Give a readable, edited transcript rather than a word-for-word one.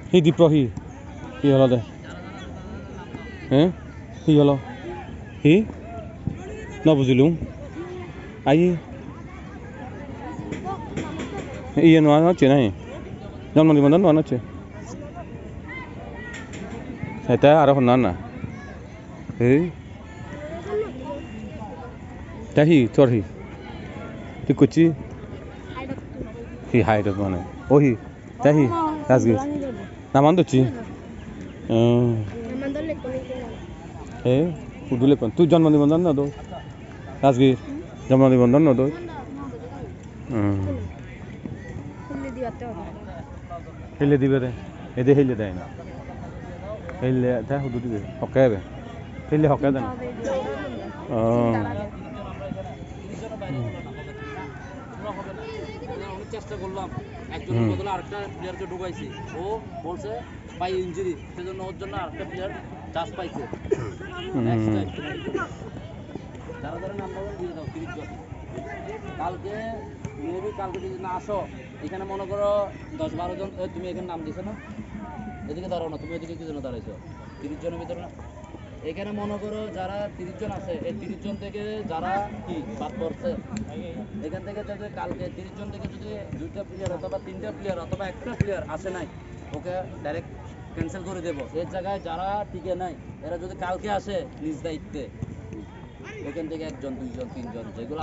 C দীপ্ৰ C হল দে হে C হল C নবুজিলো I ইয়ে নোয়া হচ্ছে নাই জন্ম নিবন্ধন নোয়া হচ্ছে সেটা আরো না না এই তাহি তোর হি তুই কুচি হি হাইট মানে ও হি তাহি রাজগীর নামান দচ্ছি এ উদুলে কোন তুই জন্ম নিবন্ধন না দো রাজগীর জন্ম নিবন্ধন না দো হেলে দিবে রে এদে হেলে দেয় না হেলে তা হুদু দিবে হকাবে হেলে হকা দেন চেষ্টা করলাম একজনের বদলে আরেকটা প্লেয়ারকে ঢুকাইছি ও বলছে পাই ইনজুরি সেজন্য ওর জন্য আরেকটা প্লেয়ার চান্স পাইছে যারা যারা নাম্বার দিয়ে দাও 30 জন কালকে মেবি কালকে যদি না আসো এখানে মনে করো 10-12 জন তুমি এখানে নাম দিছো না এদিকে দাঁড়াও না তুমি এদিকে কি জন্য দাঁড়াইছো 30 জনের ভিতরে না এখানে মনে করো যারা 30 জন আছে এই 30 জন থেকে যারা কি বাদ পড়ছে এখান থেকে যদি কালকে 30 জন থেকে যদি 2টা প্লেয়ার অথবা 3টা প্লেয়ার অথবা একটা প্লেয়ার আসে নাই ওকে ডাইরেক্ট ক্যান্সেল করে দেবো এর জায়গায় যারা টিকে নাই এরা যদি কালকে আসে নিজ দায়িত্বে এখান থেকে 1 জন 2 জন 3 জন যেগুলো